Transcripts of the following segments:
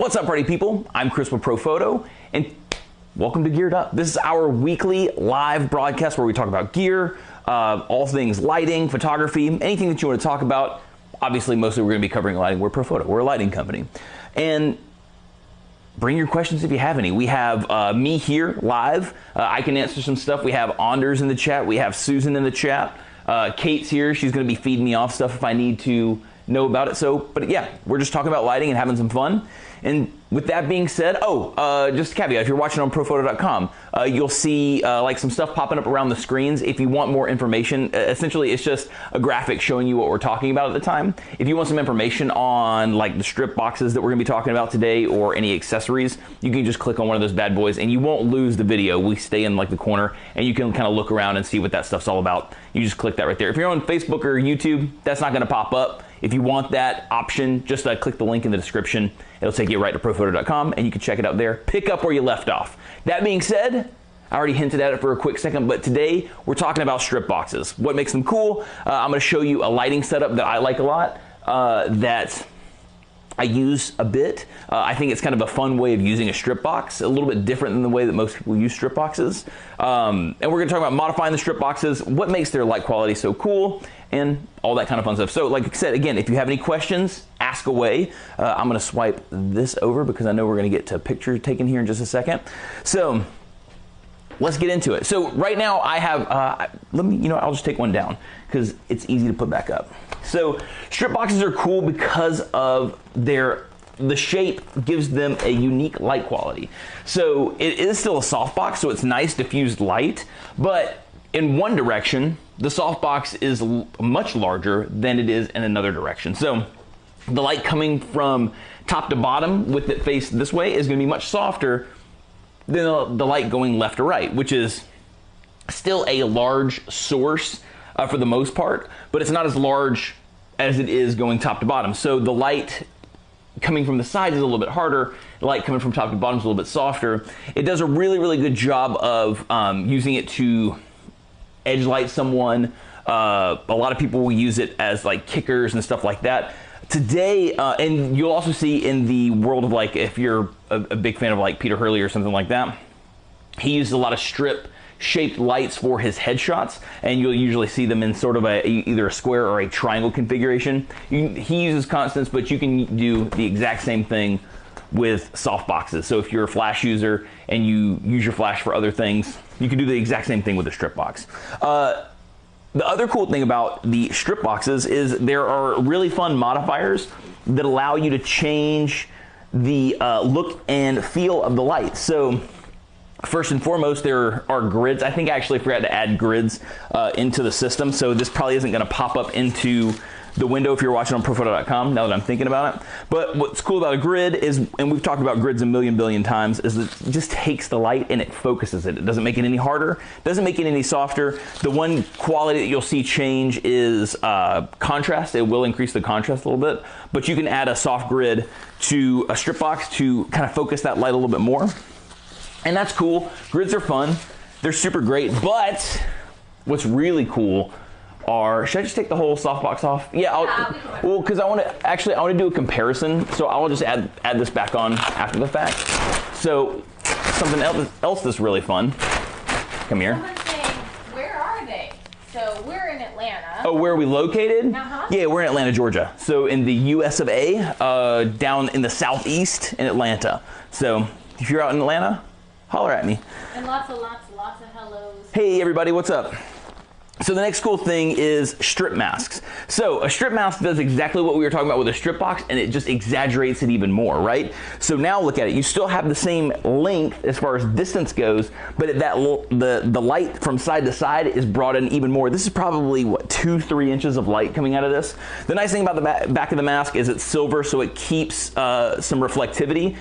What's up, party people? I'm Chris with Profoto, and welcome to Geared Up. This is our weekly live broadcast where we talk about gear, all things lighting, photography, anything that you want to talk about. Obviously, mostly we're going to be covering lighting. We're Profoto. We're a lighting company. And bring your questions if you have any. We have me here live. I can answer some stuff. We have Anders in the chat. We have Susan in the chat. Kate's here. She's going to be feeding me off stuff if I need to know about it. So, but yeah, we're just talking about lighting and having some fun. And with that being said, just a caveat, if you're watching on Profoto.com, you'll see like some stuff popping up around the screens. If you want more information, essentially it's just a graphic showing you what we're talking about at the time. If you want some information on like the strip boxes that we're gonna be talking about today or any accessories, you can just click on one of those bad boys and you won't lose the video. We stay in like the corner and you can kind of look around and see what that stuff's all about. You just click that right there. If you're on Facebook or YouTube, that's not gonna pop up. If you want that option, just click the link in the description. It'll take you right to Profoto.com and you can check it out there. Pick up where you left off. That being said, I already hinted at it for a quick second, but today we're talking about strip boxes. What makes them cool? I'm gonna show you a lighting setup that I like a lot, that I use a bit. I think it's kind of a fun way of using a strip box, a little bit different than the way that most people use strip boxes. And we're gonna talk about modifying the strip boxes, what makes their light quality so cool, and all that kind of fun stuff. So like I said, again, if you have any questions, ask away. I'm gonna swipe this over because I know we're gonna get to picture taken here in just a second. So let's get into it. So right now I have, I'll just take one down because it's easy to put back up. So strip boxes are cool because of the shape gives them a unique light quality. So it is still a softbox, so it's nice diffused light, but in one direction, the softbox is much larger than it is in another direction. So the light coming from top to bottom with it faced this way is gonna be much softer than the light going left to right, which is still a large source for the most part, but it's not as large as it is going top to bottom. So the light coming from the side is a little bit harder. The light coming from top to bottom is a little bit softer. It does a really, really good job of using it to edge light someone. A lot of people will use it as like kickers and stuff like that. Today, and you'll also see in the world of like, if you're a big fan of like Peter Hurley or something like that, he uses a lot of strip shaped lights for his headshots, and you'll usually see them in sort of either a square or a triangle configuration. He uses constants, but you can do the exact same thing with soft boxes. So if you're a flash user and you use your flash for other things, you can do the exact same thing with a strip box. The other cool thing about the strip boxes is there are really fun modifiers that allow you to change the look and feel of the light. So first and foremost, there are grids. I think I actually forgot to add grids into the system, so this probably isn't going to pop up into the window if you're watching on Profoto.com, now that I'm thinking about it. But what's cool about a grid is, and we've talked about grids a billion times, is it just takes the light and it focuses it. It doesn't make it any harder, doesn't make it any softer. The one quality that you'll see change is contrast. It will increase the contrast a little bit, but you can add a soft grid to a strip box to kind of focus that light a little bit more. And that's cool. Grids are fun. They're super great, but what's really cool should I just take the whole softbox off? Yeah, well, because I want to do a comparison, so I'll just add this back on after the fact. So something else that's really fun. Come here. Someone's saying, where are they? So we're in Atlanta. Oh, where are we located? Uh-huh. Yeah, we're in Atlanta, Georgia. So in the US of A, down in the southeast in Atlanta. So if you're out in Atlanta, holler at me. And lots of hellos. Hey everybody, what's up? So the next cool thing is strip masks. So a strip mask does exactly what we were talking about with a strip box, and it just exaggerates it even more, right? So now look at it. You still have the same length as far as distance goes, but the light from side to side is brought in even more. This is probably, what, 2-3 inches of light coming out of this. The nice thing about the back of the mask is it's silver, so it keeps some reflectivity.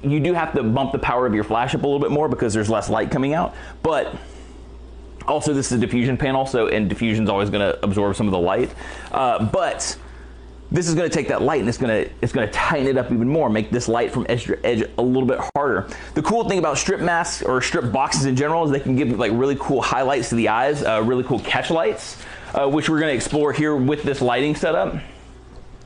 You do have to bump the power of your flash up a little bit more because there's less light coming out, but also this is a diffusion panel, and diffusion is always going to absorb some of the light. But this is going to take that light and it's going to tighten it up even more, make this light from edge to edge a little bit harder. The cool thing about strip masks or strip boxes in general is they can give like really cool highlights to the eyes, really cool catch lights, which we're going to explore here with this lighting setup.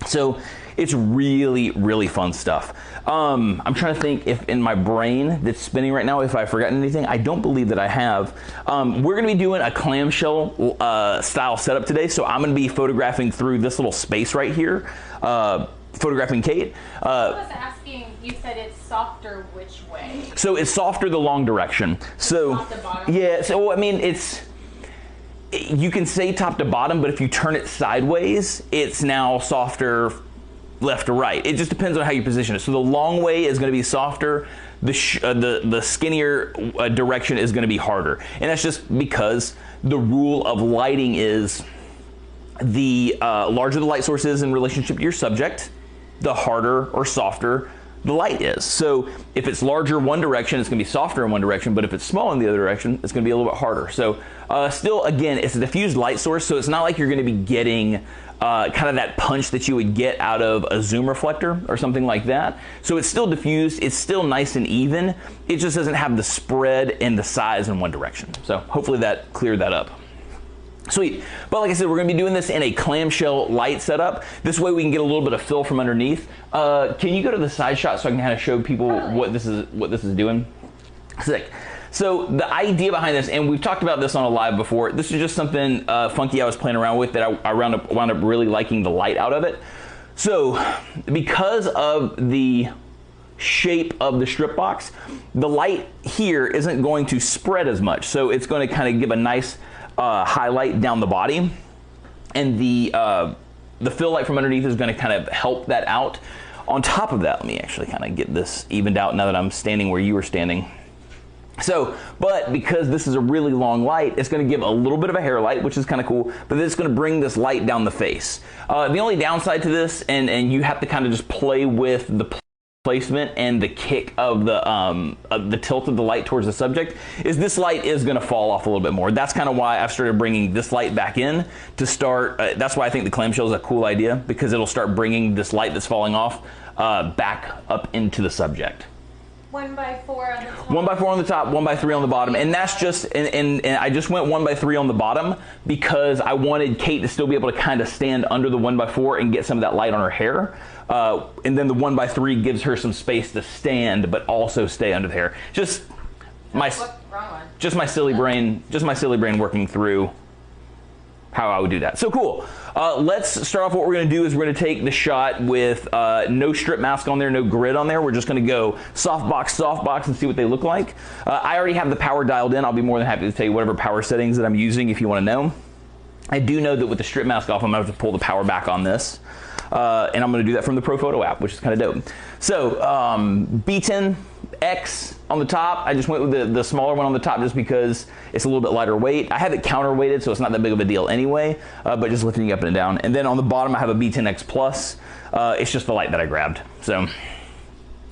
So it's really, really fun stuff. I'm trying to think if in my brain that's spinning right now, if I've forgotten anything. I don't believe that I have. We're gonna be doing a clamshell style setup today. So I'm gonna be photographing through this little space right here, photographing Kate. I was asking, you said it's softer which way? So it's softer the long direction. So Top to bottom? yeah, so I mean, you can say top to bottom, but if you turn it sideways, it's now softer left to right. It just depends on how you position it. So the long way is going to be softer. The skinnier direction is going to be harder. And that's just because the rule of lighting is the larger the light source is in relationship to your subject, the harder or softer the light is. So if it's larger one direction, it's going to be softer in one direction, but if it's small in the other direction, it's going to be a little bit harder. So still, again, it's a diffused light source, so it's not like you're going to be getting kind of that punch that you would get out of a zoom reflector or something like that. So it's still diffused, it's still nice and even, it just doesn't have the spread and the size in one direction. So hopefully that cleared that up. Sweet. But like I said, we're going to be doing this in a clamshell light setup. This way we can get a little bit of fill from underneath. Can you go to the side shot so I can kind of show people what this is doing? Sick. So the idea behind this, and we've talked about this on a live before, this is just something funky I was playing around with that I wound up really liking the light out of it. So because of the shape of the strip box, the light here isn't going to spread as much. So it's going to kind of give a nice highlight down the body, and the fill light from underneath is going to kind of help that out. On top of that, let me actually kind of get this evened out now that I'm standing where you were standing. So, but because this is a really long light, it's going to give a little bit of a hair light, which is kind of cool, but it's going to bring this light down the face. The only downside to this, and you have to kind of just play with the placement and the kick of the tilt of the light towards the subject, is this light is going to fall off a little bit more. That's kind of why I've started bringing this light back in to start. That's why I think the clamshell is a cool idea, because it'll start bringing this light that's falling off back up into the subject. 1x4 on the top. 1x4 on the top, 1x3 on the bottom, and that's just, and I just went 1x3 on the bottom because I wanted Kate to still be able to kind of stand under the 1x4 and get some of that light on her hair, and then the 1x3 gives her some space to stand but also stay under the hair. Just my silly brain working through how I would do that. So cool. Let's start off. What we're going to do is we're going to take the shot with no strip mask on there, no grid on there. We're just going to go softbox, and see what they look like. I already have the power dialed in. I'll be more than happy to tell you whatever power settings that I'm using if you want to know. I do know that with the strip mask off, I'm going to have to pull the power back on this. And I'm going to do that from the Profoto app, which is kind of dope. So B10X on the top. I just went with the smaller one on the top just because it's a little bit lighter weight. I have it counterweighted, so it's not that big of a deal anyway, but just lifting it up and down. And then on the bottom, I have a B10X Plus. It's just the light that I grabbed. So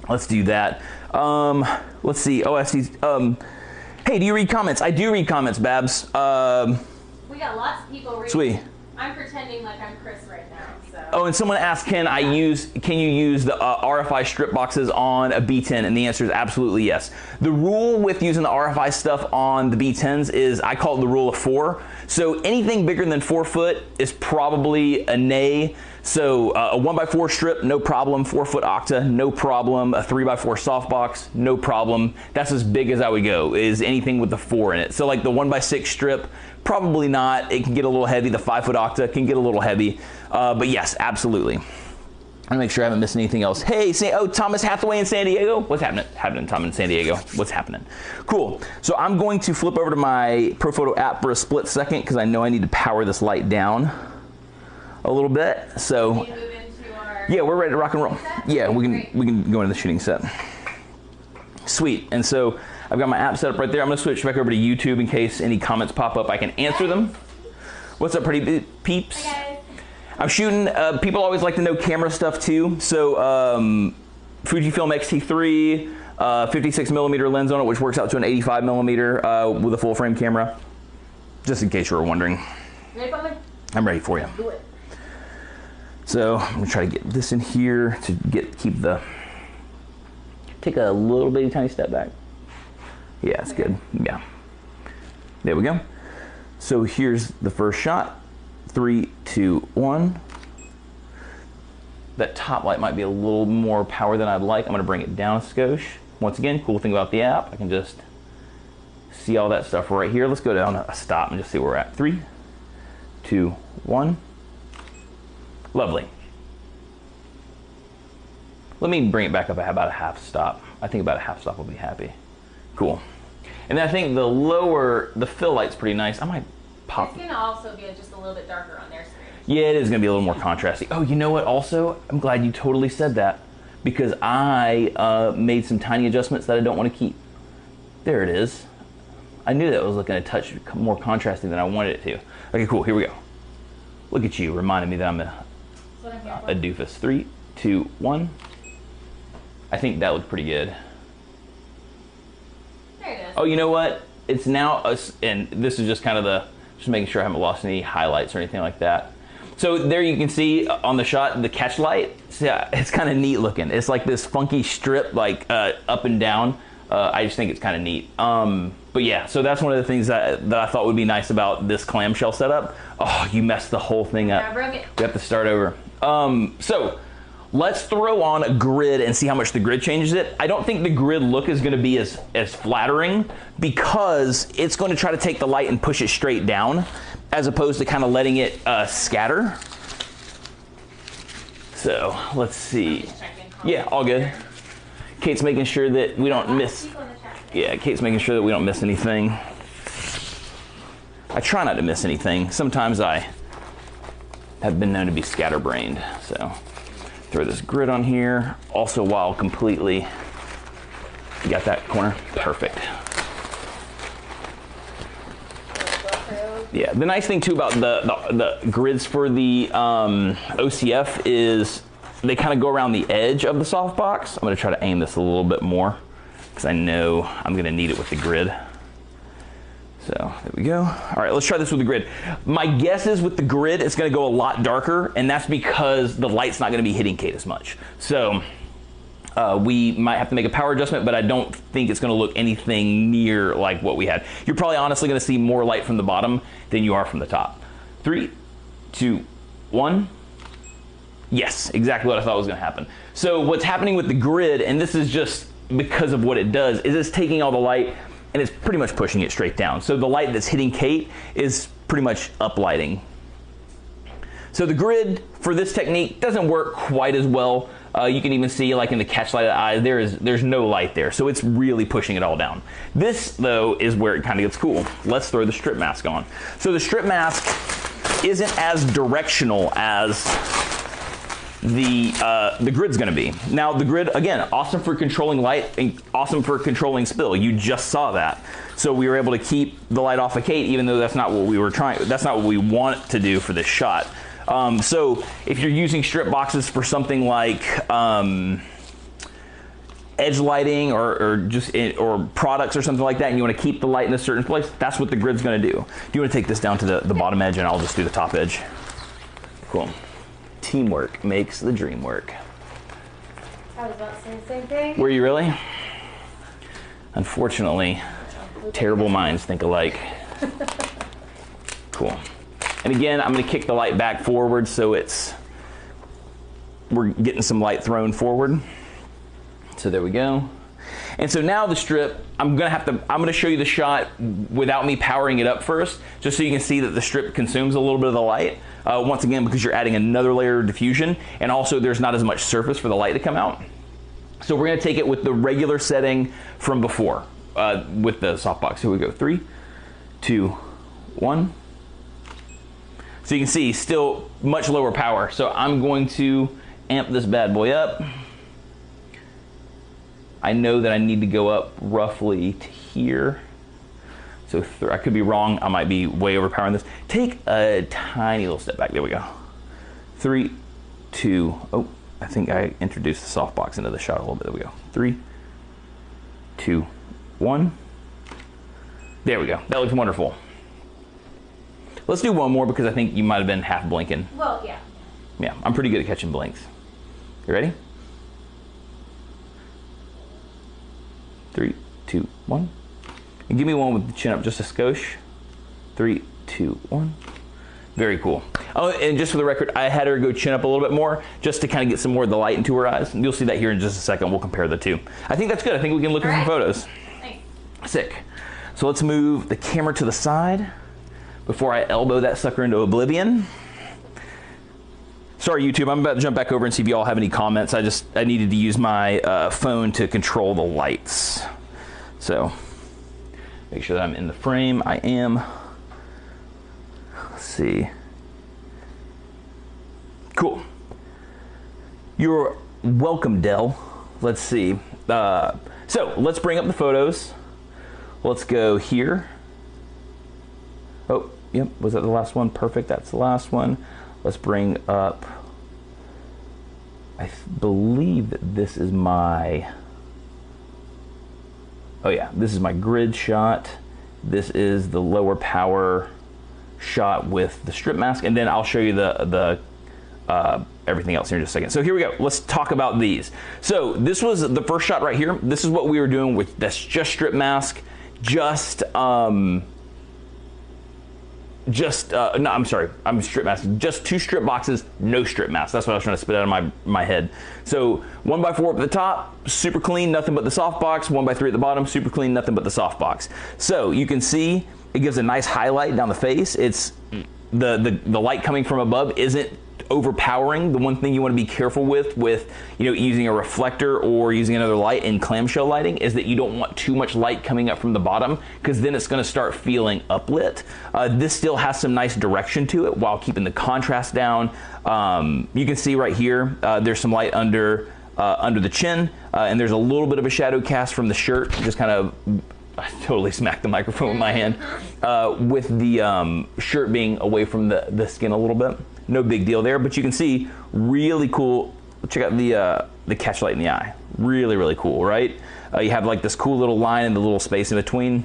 let's do that. Let's see. Oh, I see. Hey, do you read comments? I do read comments, Babs. We got lots of people reading. Sweet. I'm pretending like I'm Chris right now. So. Oh, and someone asked, can you use the RFI strip boxes on a B10? And the answer is absolutely yes. The rule with using the RFI stuff on the B10s is, I call it the rule of 4. So anything bigger than 4 foot is probably a nay. So a 1x4 strip, no problem. 4 foot octa, no problem. A 3x4 softbox, no problem. That's as big as I would go, is anything with the 4 in it. So like the 1x6 strip, probably not. It can get a little heavy. The 5 foot octa can get a little heavy. But yes, absolutely. I'm gonna make sure I haven't missed anything else. Hey, Thomas Hathaway in San Diego. What's happening, Tom in San Diego? What's happening? Cool. So I'm going to flip over to my Profoto app for a split second because I know I need to power this light down a little bit. So Can you move into our yeah, we're ready to rock and roll. set? Yeah, we Great. can go into the shooting set. Sweet. And so I've got my app set up right there. I'm gonna switch back over to YouTube in case any comments pop up. I can answer them. What's up, pretty peeps? Hi guys. I'm shooting, people always like to know camera stuff too. So Fujifilm X-T3, 56 millimeter lens on it, which works out to an 85 millimeter with a full frame camera. Just in case you were wondering. Ready for me? I'm ready for you. Do it. So I'm gonna try to get this in here to take a little bitty tiny step back. Yeah, it's good. Yeah. There we go. So here's the first shot. 3, 2, 1. that top light might be a little more power than I'd like. I'm gonna bring it down a skosh. Once again, cool thing about the app, I can just see all that stuff right here. Let's go down a stop and just see where we're at. 3, 2, 1. Lovely. Let me bring it back up about a half stop. I think about a half stop will be happy. Cool. And then I think the fill light's pretty nice. I might pop. It's gonna also be just a little bit darker on their screen. Yeah, it is gonna be a little more contrasty. Oh, you know what? Also, I'm glad you totally said that because I made some tiny adjustments that I don't want to keep. There it is. I knew that was looking a touch more contrasty than I wanted it to. Okay, cool. Here we go. Look at you, reminding me that I'm a doofus. 3, 2, 1. I think that looked pretty good. There it is. Oh, you know what? It's now, and this is just kind of just making sure I haven't lost any highlights or anything like that. So there you can see on the shot, the catch light, it's kind of neat looking. It's like this funky strip, like up and down. I just think it's kind of neat. But yeah, so that's one of the things that I thought would be nice about this clamshell setup. Oh, you messed the whole thing up. I broke it. We have to start over. So let's throw on a grid and see how much the grid changes it. I don't think the grid look is gonna be as flattering because it's going to try to take the light and push it straight down as opposed to kind of letting it scatter. So let's see. Yeah, all good. Kate's making sure that we don't miss. Yeah, Kate's making sure that we don't miss anything. I try not to miss anything. Sometimes I have been known to be scatterbrained. So throw this grid on here. Also while completely, you got that corner? Perfect. Yeah, the nice thing too about the grids for the OCF is they kind of go around the edge of the softbox. I'm gonna try to aim this a little bit more because I know I'm gonna need it with the grid. So there we go. All right, let's try this with the grid. My guess is with the grid, it's gonna go a lot darker, and that's because the light's not gonna be hitting Kate as much. So we might have to make a power adjustment, but I don't think it's gonna look anything near like what we had. You're probably honestly gonna see more light from the bottom than you are from the top. 3, 2, 1. Yes, exactly what I thought was gonna happen. So what's happening with the grid, and this is just because of what it does, is it's taking all the light and it's pretty much pushing it straight down. So the light that's hitting Kate is pretty much uplighting. So the grid for this technique doesn't work quite as well. You can even see like in the catch light of the eye, there's no light there. So it's really pushing it all down. This though is where it kind of gets cool. Let's throw the strip mask on. So the strip mask isn't as directional as the grid's gonna be. Now the grid, again, awesome for controlling light and awesome for controlling spill. You just saw that. So we were able to keep the light off of Kate, even though that's not what we were trying, that's not what we want to do for this shot. So if you're using strip boxes for something like edge lighting or products or something like that, and you want to keep the light in a certain place, that's what the grid's going to do. Do you want to take this down to the bottom edge, and I'll just do the top edge? Cool. Teamwork makes the dream work. I was about to say the same thing. Were you really? Unfortunately, terrible minds think alike. Cool. And again, I'm going to kick the light back forward so we're getting some light thrown forward. So there we go. And so now the strip, I'm going to show you the shot without me powering it up first, just so you can see that the strip consumes a little bit of the light. Once again, because you're adding another layer of diffusion, and also there's not as much surface for the light to come out. So we're going to take it with the regular setting from before, with the softbox. Here we go. 3, 2, 1. So you can see still much lower power. So I'm going to amp this bad boy up. I know that I need to go up roughly to here. So I could be wrong. I might be way overpowering this. Take a tiny little step back. There we go. 3, 2, oh, I think I introduced the softbox into the shot a little bit. There we go. 3, 2, 1. There we go. That looks wonderful. Let's do one more because I think you might have been half blinking. Well, yeah. Yeah, I'm pretty good at catching blinks. You ready? 3, 2, 1. And give me one with the chin up just a skosh. 3, 2, 1. Very cool. Oh, and just for the record, I had her go chin up a little bit more just to kind of get some more of the light into her eyes. And you'll see that here in just a second. We'll compare the two. I think that's good. I think we can look at some photos. Thanks. Sick. So let's move the camera to the side before I elbow that sucker into oblivion. Sorry, YouTube, I'm about to jump back over and see if you all have any comments. I needed to use my phone to control the lights. So make sure that I'm in the frame. I am. Let's see. Cool. You're welcome, Dell. Let's see. So let's bring up the photos. Let's go here. Oh, yep. Was that the last one? Perfect. That's the last one. Let's bring up, I believe that this is my, oh yeah, this is my grid shot. This is the lower power shot with the strip mask, and then I'll show you the everything else here in just a second. So here we go. Let's talk about these. So this was the first shot right here. This is what we were doing with that's just strip mask, no, I'm sorry, I'm strip mask. Just 2 strip boxes, no strip mask. That's what I was trying to spit out of my head. So 1x4 up at the top, super clean, nothing but the soft box. 1x3 at the bottom, super clean, nothing but the soft box. So you can see it gives a nice highlight down the face. It's the light coming from above isn't overpowering. The one thing you want to be careful with using a reflector or using another light in clamshell lighting is that you don't want too much light coming up from the bottom, because then it's going to start feeling uplit. This still has some nice direction to it while keeping the contrast down. You can see right here there's some light under the chin, and there's a little bit of a shadow cast from the shirt. Just kind of, I totally smacked the microphone with my hand, with the shirt being away from the skin a little bit. No big deal there, but you can see really cool. Check out the catch light in the eye. Really, really cool, right? You have like this cool little line and the little space in between.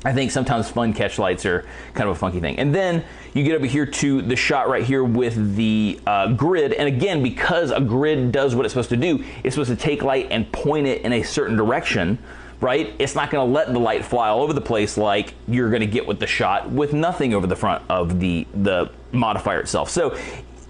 I think sometimes fun catch lights are kind of a funky thing. And then you get over here to the shot right here with the grid. And again, because a grid does what it's supposed to do, it's supposed to take light and point it in a certain direction, right? It's not going to let the light fly all over the place like you're going to get with the shot with nothing over the front of the modifier itself. So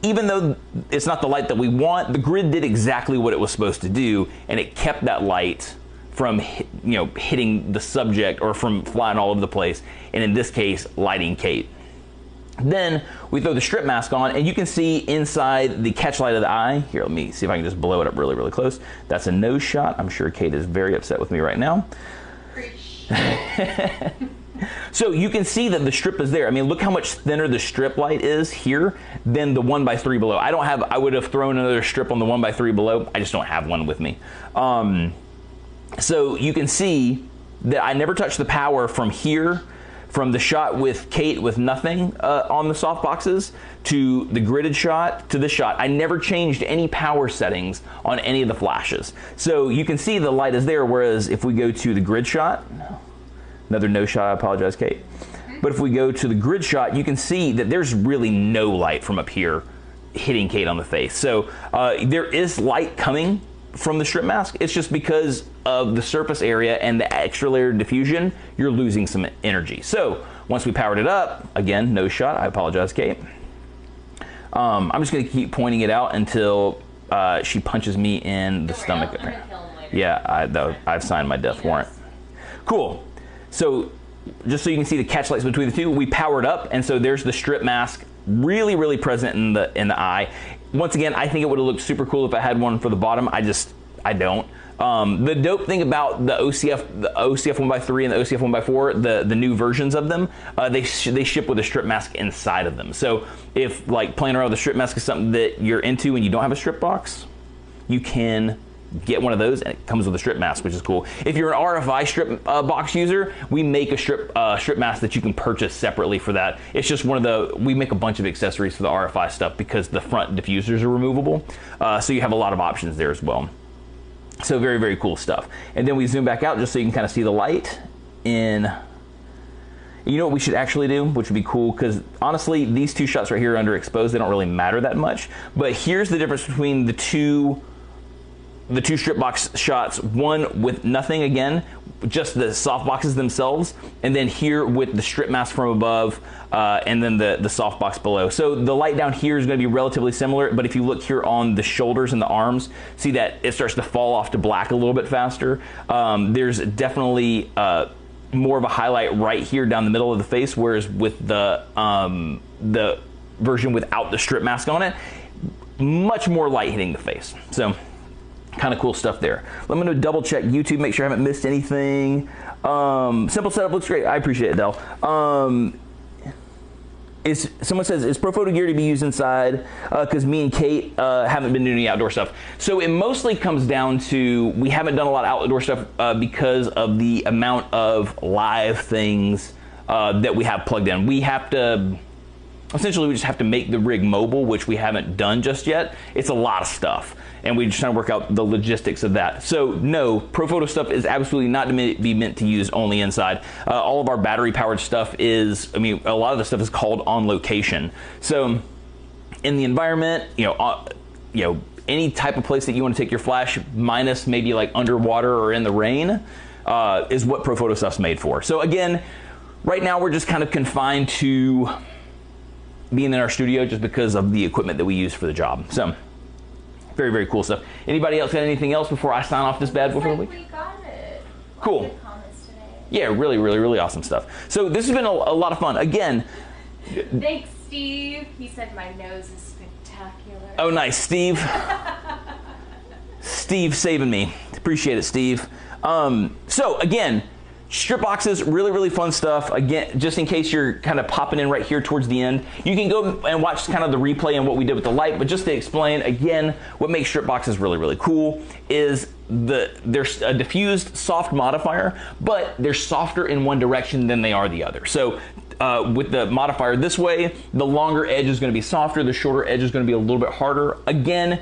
even though it's not the light that we want, the grid did exactly what it was supposed to do, and it kept that light from hitting the subject or from flying all over the place, and in this case, lighting Kate. Then we throw the strip mask on, and you can see inside the catch light of the eye. Here, let me see if I can just blow it up really, really close. That's a nose shot. I'm sure Kate is very upset with me right now. Preach. So you can see that the strip is there. I mean, look how much thinner the strip light is here than the 1x3 below. I would have thrown another strip on the 1x3 below. I just don't have one with me. So you can see that I never touched the power from here, from the shot with Kate with nothing on the soft boxes, to the gridded shot, to this shot. I never changed any power settings on any of the flashes. So you can see the light is there, whereas if we go to the grid shot, another no shot, I apologize, Kate. But if we go to the grid shot, you can see that there's really no light from up here hitting Kate on the face. So there is light coming from the strip mask. It's just because of the surface area and the extra layer of diffusion, you're losing some energy. So once we powered it up, again, no shot, I apologize, Kate. I'm just gonna keep pointing it out until she punches me in the stomach. Yeah, I've signed my death warrant. Cool. So just so you can see the catch lights between the two, we powered up, and so there's the strip mask really, really present in the eye. Once again, I think it would have looked super cool if I had one for the bottom. I don't. The dope thing about the OCF 1x3 and the OCF 1x4, the new versions of them, they ship with a strip mask inside of them. So if like playing around with a strip mask is something that you're into and you don't have a strip box, you can get one of those, and it comes with a strip mask, which is cool. If you're an RFI strip box user, we make a strip mask that you can purchase separately for that. It's just we make a bunch of accessories for the RFI stuff because the front diffusers are removable. So you have a lot of options there as well. So very, very cool stuff. And then we zoom back out just so you can kind of see the light in. You know what we should actually do, which would be cool, because honestly, these two shots right here are underexposed. They don't really matter that much. But here's the difference between the two the two strip box shots, one with nothing again, just the soft boxes themselves, and then here with the strip mask from above, and then the soft box below. So the light down here is going to be relatively similar, but if you look here on the shoulders and the arms, see that it starts to fall off to black a little bit faster. There's definitely more of a highlight right here down the middle of the face, whereas with the version without the strip mask on it, much more light hitting the face. So kind of cool stuff there. Let me double check YouTube, make sure I haven't missed anything. Simple setup looks great. I appreciate it, Del. Someone says, is Profoto gear to be used inside? Because me and Kate haven't been doing any outdoor stuff. So it mostly comes down to, we haven't done a lot of outdoor stuff because of the amount of live things that we have plugged in. We have to, essentially we just have to make the rig mobile, which we haven't done just yet. It's a lot of stuff, and we're just trying to work out the logistics of that. So no, Profoto stuff is absolutely not to be meant to use only inside. All of our battery powered stuff is, I mean, a lot of the stuff is called on location. So in the environment, you know, any type of place that you want to take your flash, minus maybe like underwater or in the rain, is what Profoto stuff's made for. So again, right now we're just kind of confined to being in our studio just because of the equipment that we use for the job. So very, very cool stuff. Anybody else got anything else before I sign off this bad boy for the week? We got it. Cool. Good comments today. Yeah, really, really, really awesome stuff. So this has been a lot of fun. Again, thanks, Steve. He said my nose is spectacular. Oh, nice, Steve. Steve saving me. Appreciate it, Steve. So again, strip boxes, really, really fun stuff. Again, just in case you're kind of popping in right here towards the end, you can go and watch kind of the replay and what we did with the light. But just to explain again, what makes strip boxes really, really cool is there's a diffused soft modifier, but they're softer in one direction than they are the other. So with the modifier this way, the longer edge is going to be softer, the shorter edge is going to be a little bit harder. Again,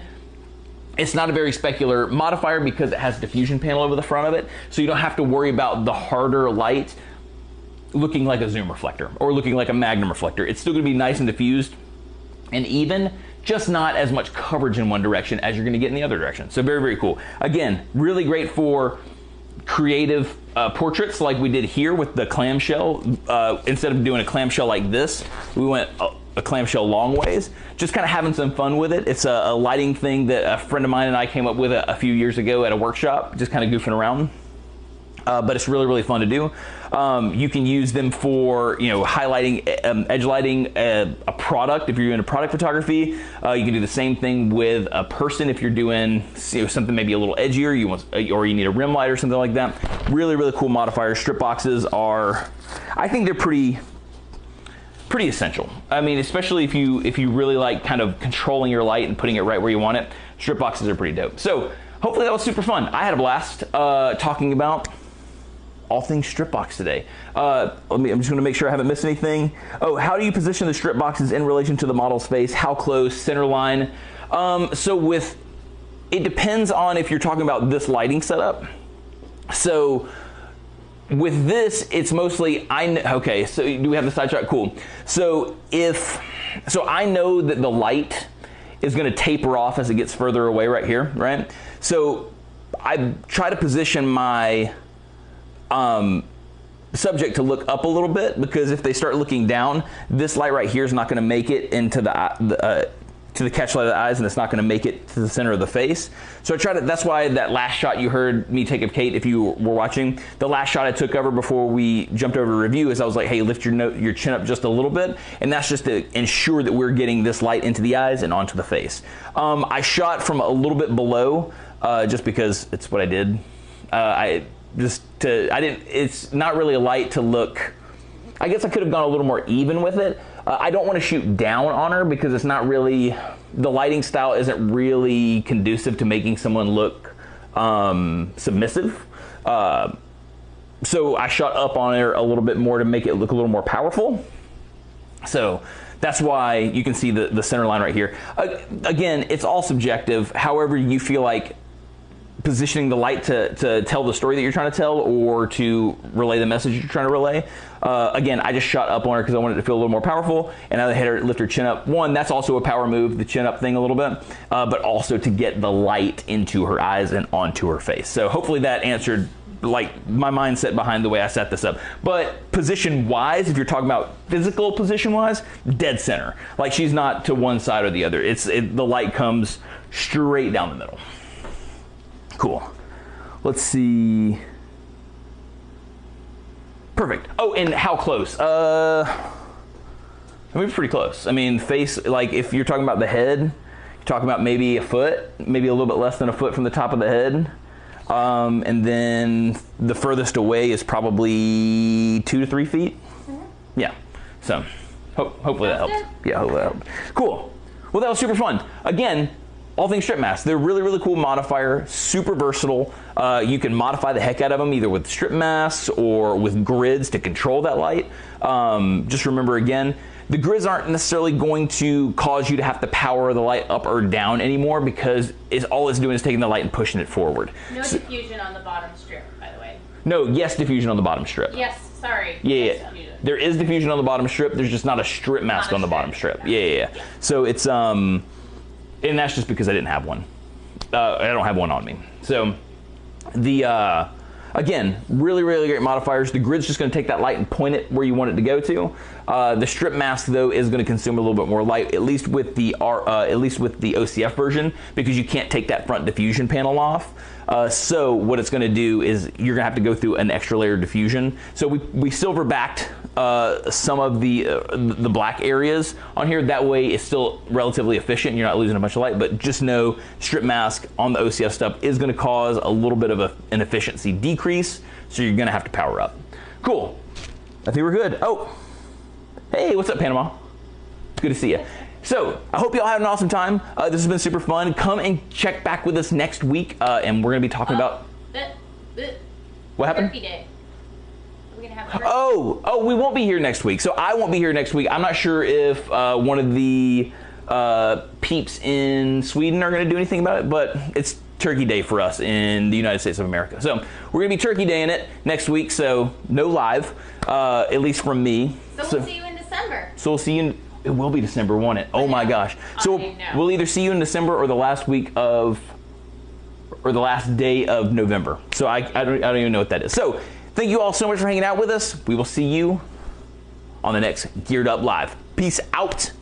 it's not a very specular modifier because it has a diffusion panel over the front of it, so you don't have to worry about the harder light looking like a zoom reflector or looking like a magnum reflector. It's still going to be nice and diffused and even, just not as much coverage in one direction as you're going to get in the other direction. So very, very cool. Again, really great for creative portraits like we did here with the clamshell. Instead of doing a clamshell like this, we went a clamshell long ways, just kind of having some fun with it. It's a lighting thing that a friend of mine and I came up with a few years ago at a workshop, just kind of goofing around. But it's really, really fun to do. You can use them for, you know, highlighting, edge lighting a product. If you're doing a product photography, you can do the same thing with a person. If you're doing, you know, something maybe a little edgier, or you need a rim light or something like that. Really, really cool modifiers. Strip boxes are, I think they're pretty essential. I mean, especially if you really like kind of controlling your light and putting it right where you want it, strip boxes are pretty dope. So hopefully that was super fun. I had a blast talking about all things strip box today. I'm just gonna make sure I haven't missed anything. Oh, how do you position the strip boxes in relation to the model's face? How close, center line? It depends on if you're talking about this lighting setup. So with this, it's mostly, okay, so do we have the side shot? Cool. So I know that the light is gonna taper off as it gets further away right here, right? So I try to position my subject to look up a little bit, because if they start looking down, this light right here is not gonna make it into to the catch light of the eyes, and it's not going to make it to the center of the face. So that's why that last shot you heard me take of Kate, if you were watching, the last shot I took of her before we jumped over to review is I was like, hey, lift your chin up just a little bit, and that's just to ensure that we're getting this light into the eyes and onto the face. I shot from a little bit below, just because it's what I did. It's not really a light to look, I guess I could have gone a little more even with it. I don't want to shoot down on her because it's not really, the lighting style isn't really conducive to making someone look submissive. So I shot up on her a little bit more to make it look a little more powerful. So that's why you can see the center line right here. Again, it's all subjective. However you feel like positioning the light to tell the story that you're trying to tell or to relay the message you're trying to relay. Again, I just shot up on her because I wanted it to feel a little more powerful, and I had her lift her chin up. One, that's also a power move, the chin up thing a little bit, but also to get the light into her eyes and onto her face. So hopefully that answered like my mindset behind the way I set this up. But position wise, if you're talking about physical position wise, dead center. Like she's not to one side or the other. The light comes straight down the middle. Cool. Let's see. Perfect. Oh, and how close? I mean, pretty close. I mean, face, like if you're talking about the head, you're talking about maybe a foot, maybe a little bit less than a foot from the top of the head. And then the furthest away is probably 2 to 3 feet. Mm-hmm. Yeah. So hopefully that helps. Yeah, hopefully that helps. Cool. Well, that was super fun. Again, all things strip masks. They're really, really cool modifier, super versatile. You can modify the heck out of them either with strip masks or with grids to control that light. Just remember again, the grids aren't necessarily going to cause you to have to power the light up or down anymore because all it's doing is taking the light and pushing it forward. No diffusion on the bottom strip, by the way. No, yes, diffusion on the bottom strip. Yes, sorry. Yeah. There is diffusion on the bottom strip. There's just not a strip mask on the bottom strip. Yeah. So it's, and that's just because I didn't have one. I don't have one on me. So the, again, really, really great modifiers. The grid's just going to take that light and point it where you want it to go to. The strip mask, though, is going to consume a little bit more light, at least with the OCF version, because you can't take that front diffusion panel off. So what it's going to do is you're going to have to go through an extra layer of diffusion. So we silver backed some of the black areas on here. That way it's still relatively efficient. You're not losing a bunch of light, but just know strip mask on the OCF stuff is going to cause a little bit of an efficiency decrease. So you're going to have to power up. Cool. I think we're good. Oh, hey, what's up, Panama? Good to see you. So I hope y'all had an awesome time. This has been super fun. Come and check back with us next week, and we're going to be talking about... What happened? Turkey Day. We're gonna have Oh, we won't be here next week. So I won't be here next week. I'm not sure if one of the peeps in Sweden are going to do anything about it, but it's Turkey Day for us in the United States of America. So we're going to be Turkey Day in it next week, so no live, at least from me. So we'll see you in December. So we'll see you in... It will be December, won't it? Oh my gosh. So we'll either see you in December or the last week of... or the last day of November. So I don't even know what that is. So thank you all so much for hanging out with us. We will see you on the next Geared Up Live. Peace out.